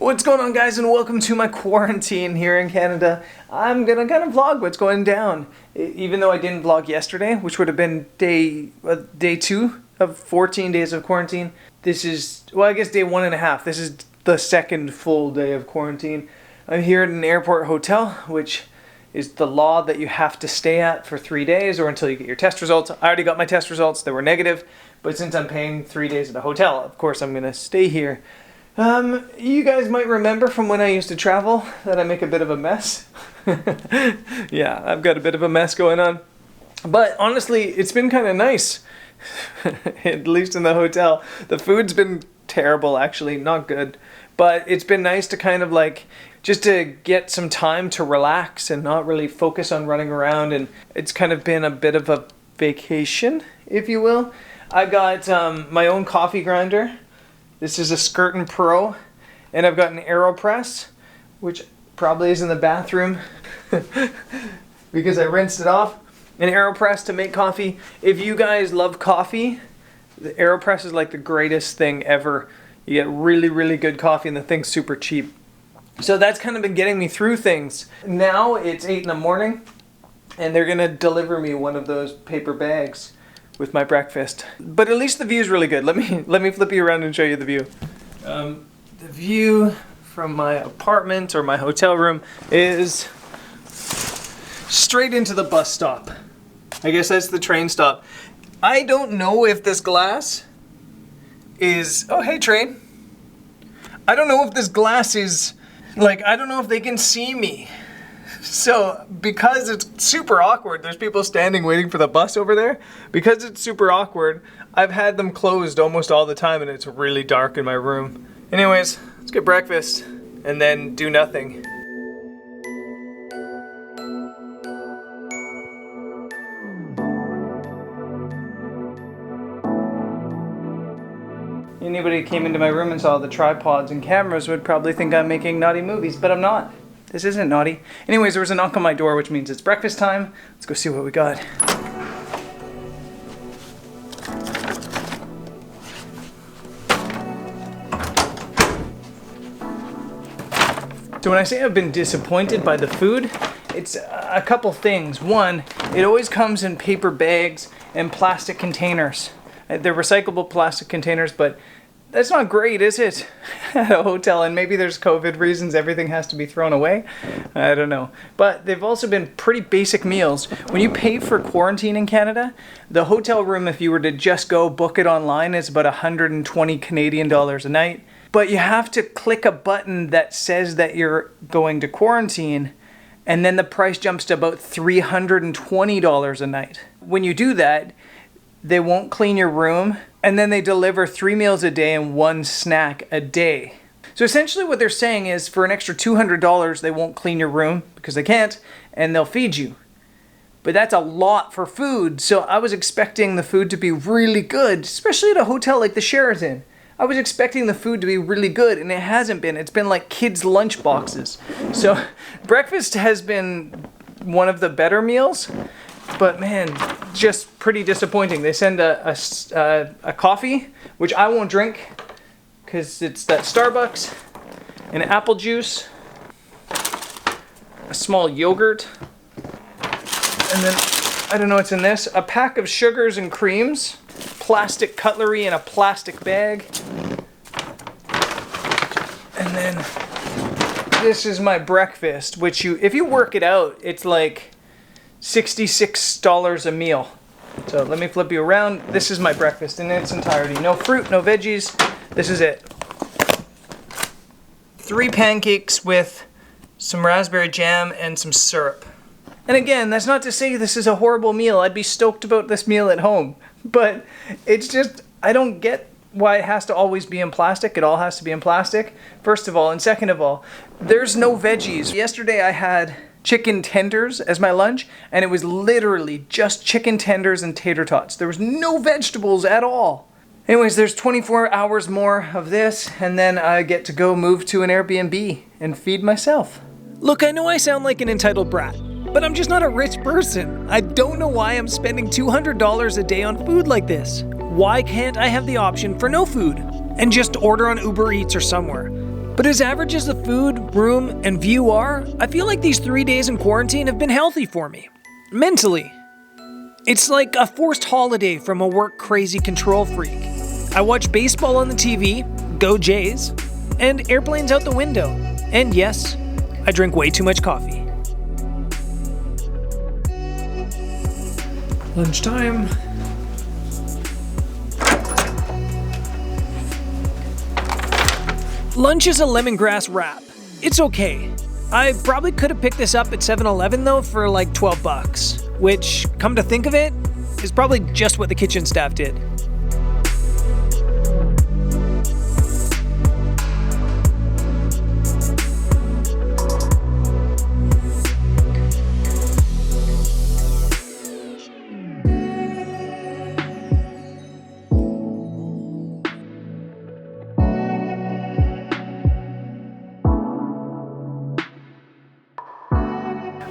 What's going on, guys, and welcome to my quarantine here in Canada. I'm gonna kind of vlog what's going down. Even though I didn't vlog yesterday, which would have been day 2 of 14 days of quarantine. This is, well, I guess day 1.5. This is the second full day of quarantine. I'm here at an airport hotel, which is the law that you have to stay at for 3 days or until you get your test results. I already got my test results, they were negative, but since I'm paying 3 days at a hotel, of course I'm gonna stay here. You guys might remember from when I used to travel that I make a bit of a mess. Yeah, I've got a bit of a mess going on. But honestly, it's been kind of nice, at least in the hotel. The food's been terrible, actually, not good. But it's been nice to kind of like, just to get some time to relax and not really focus on running around. And it's kind of been a bit of a vacation, if you will. I got my own coffee grinder. This is a Skirtin Pro, and I've got an AeroPress, which probably is in the bathroom because I rinsed it off. An AeroPress to make coffee. If you guys love coffee, the AeroPress is like the greatest thing ever. You get really, really good coffee, and the thing's super cheap. So that's kind of been getting me through things. Now it's 8 in the morning, and they're gonna deliver me one of those paper bags with my breakfast. But at least the view is really good. Let me flip you around and show you the view. The view from my apartment or my hotel room is straight into the bus stop. I guess that's the train stop. I don't know if this glass is, oh hey train. I don't know if this glass is, like, I don't know if they can see me. So, because it's super awkward, there's people standing waiting for the bus over there. Because it's super awkward, I've had them closed almost all the time and it's really dark in my room. Anyways, let's get breakfast and then do nothing. Anybody who came into my room and saw the tripods and cameras would probably think I'm making naughty movies, but I'm not. This isn't naughty. Anyways, there was a knock on my door, which means it's breakfast time. Let's go see what we got. So when I say I've been disappointed by the food, it's a couple things. One, it always comes in paper bags and plastic containers. They're recyclable plastic containers, but that's not great, is it? At a hotel, and maybe there's COVID reasons everything has to be thrown away. I don't know. But they've also been pretty basic meals. When you pay for quarantine in Canada, the hotel room, if you were to just go book it online, is about 120 Canadian dollars a night. But you have to click a button that says that you're going to quarantine, and then the price jumps to about $320 a night. When you do that, they won't clean your room, and then they deliver 3 meals a day and 1 snack a day. So essentially what they're saying is for an extra $200, they won't clean your room because they can't, and they'll feed you. But that's a lot for food, so I was expecting the food to be really good, especially at a hotel like the Sheraton. I was expecting the food to be really good, and it hasn't been. It's been like kids' lunch boxes. So breakfast has been one of the better meals. But man, just pretty disappointing. They send a coffee, which I won't drink because it's that Starbucks, an apple juice, a small yogurt, and then, I don't know what's in this, a pack of sugars and creams, plastic cutlery in a plastic bag, and then this is my breakfast, which if you work it out, it's like $66 a meal. So let me flip you around. This is my breakfast in its entirety. No fruit, no veggies. This is it. 3 pancakes with some raspberry jam and some syrup. And again, that's not to say this is a horrible meal. I'd be stoked about this meal at home. But it's just, I don't get why it has to always be in plastic. It all has to be in plastic, first of all. And second of all, there's no veggies. Yesterday I had chicken tenders as my lunch, and it was literally just chicken tenders and tater tots. There was no vegetables at all. Anyways, there's 24 hours more of this, and then I get to go move to an Airbnb and feed myself. Look, I know I sound like an entitled brat, but I'm just not a rich person. I don't know why I'm spending $200 a day on food like this. Why can't I have the option for no food and just order on Uber Eats or somewhere? But as average as the food, room, and view are, I feel like these 3 days in quarantine have been healthy for me. Mentally. It's like a forced holiday from a work crazy control freak. I watch baseball on the TV, go Jays, and airplanes out the window. And yes, I drink way too much coffee. Lunchtime. Lunch is a lemongrass wrap. It's okay. I probably could have picked this up at 7-Eleven though for like $12, which, come to think of it, is probably just what the kitchen staff did.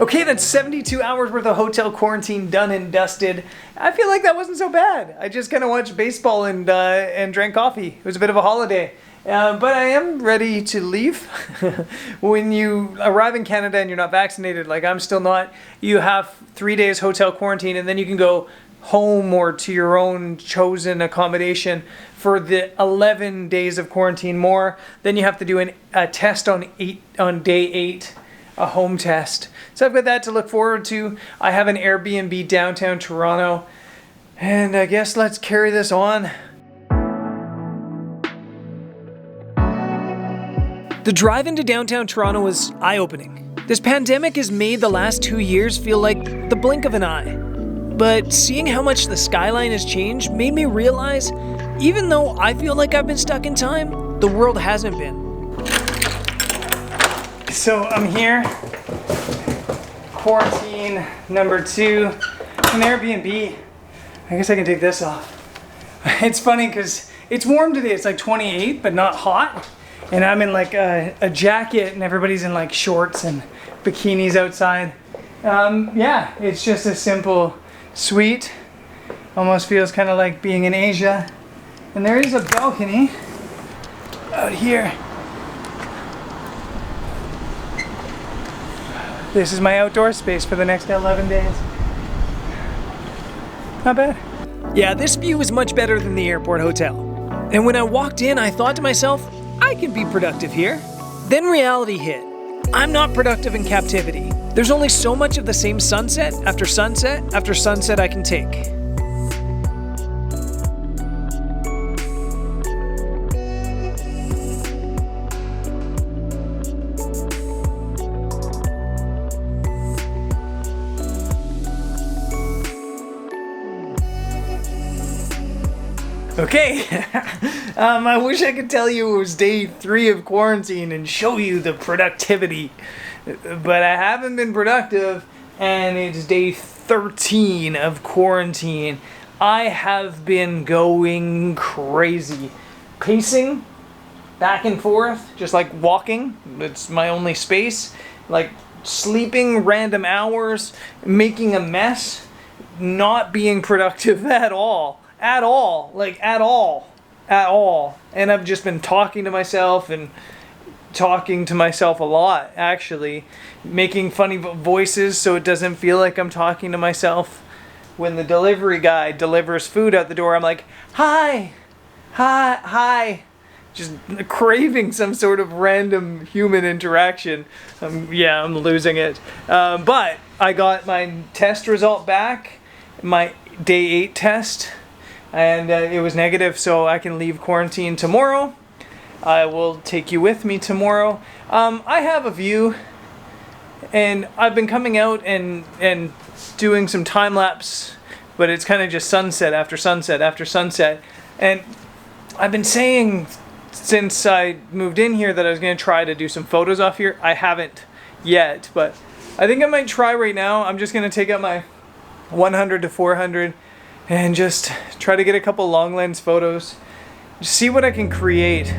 Okay, that's 72 hours worth of hotel quarantine done and dusted. I feel like that wasn't so bad. I just kind of watched baseball and drank coffee. It was a bit of a holiday. But I am ready to leave. When you arrive in Canada and you're not vaccinated, like I'm still not, you have 3 days hotel quarantine and then you can go home or to your own chosen accommodation for the 11 days of quarantine more. Then you have to do a test on day 8. A home test. So I've got that to look forward to. I have an Airbnb downtown Toronto, and I guess let's carry this on. The drive into downtown Toronto was eye-opening. This pandemic has made the last 2 years feel like the blink of an eye. But seeing how much the skyline has changed made me realize, even though I feel like I've been stuck in time, the world hasn't been. So I'm here, quarantine number 2, an Airbnb. I guess I can take this off. It's funny because it's warm today. It's like 28, but not hot. And I'm in like a jacket and everybody's in like shorts and bikinis outside. Yeah, it's just a simple suite. Almost feels kind of like being in Asia. And there is a balcony out here. This is my outdoor space for the next 11 days. Not bad. Yeah, this view is much better than the airport hotel. And when I walked in, I thought to myself, I can be productive here. Then reality hit. I'm not productive in captivity. There's only so much of the same sunset after sunset after sunset I can take. Okay, I wish I could tell you it was day 3 of quarantine and show you the productivity, but I haven't been productive, and it's day 13 of quarantine. I have been going crazy, pacing back and forth, just like walking. It's my only space, like sleeping random hours, making a mess, not being productive at all. At all. And I've just been talking to myself and talking to myself a lot, actually. Making funny voices so it doesn't feel like I'm talking to myself. When the delivery guy delivers food out the door, I'm like, hi. Just craving some sort of random human interaction. I'm losing it. But I got my test result back, my day 8 test. And it was negative, so I can leave quarantine tomorrow. I will take you with me tomorrow. I have a view, and I've been coming out and doing some time lapse, but it's kind of just sunset after sunset after sunset. And I've been saying since I moved in here that I was going to try to do some photos off here. I haven't yet, but I think I might try right now. I'm just going to take out my 100 to 400 and just try to get a couple long lens photos. Just see what I can create.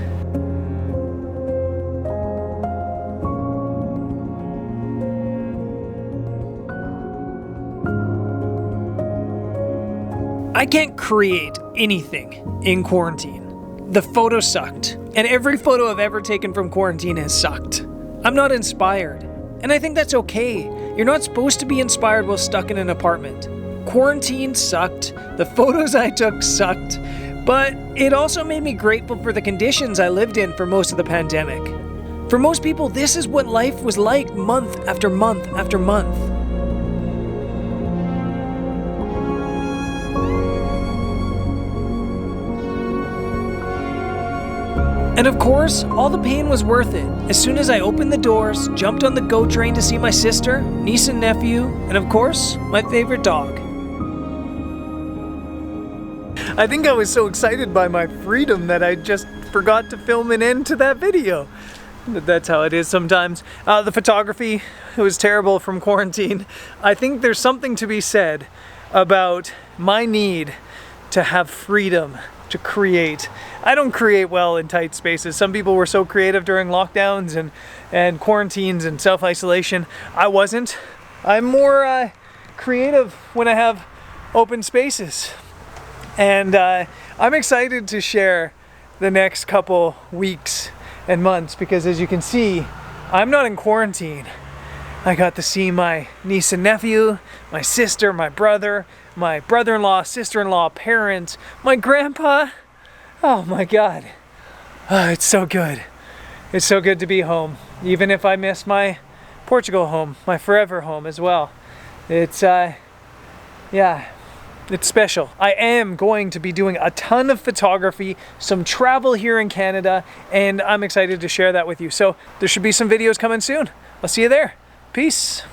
I can't create anything in quarantine. The photo sucked, and every photo I've ever taken from quarantine has sucked. I'm not inspired, and I think that's okay. You're not supposed to be inspired while stuck in an apartment. Quarantine sucked, the photos I took sucked, but it also made me grateful for the conditions I lived in for most of the pandemic. For most people, this is what life was like month after month after month. And of course, all the pain was worth it. As soon as I opened the doors, jumped on the GO train to see my sister, niece and nephew, and of course, my favorite dog. I think I was so excited by my freedom that I just forgot to film an end to that video. That's how it is sometimes. The photography was terrible from quarantine. I think there's something to be said about my need to have freedom to create. I don't create well in tight spaces. Some people were so creative during lockdowns and quarantines and self-isolation. I wasn't. I'm more creative when I have open spaces. And I'm excited to share the next couple weeks and months because, as you can see, I'm not in quarantine. I got to see my niece and nephew, my sister, my brother-in-law, sister-in-law, parents, my grandpa. Oh my God. Oh, it's so good. It's so good to be home, even if I miss my Portugal home, my forever home as well. It's, yeah. It's special. I am going to be doing a ton of photography, some travel here in Canada, and I'm excited to share that with you. So there should be some videos coming soon. I'll see you there. Peace.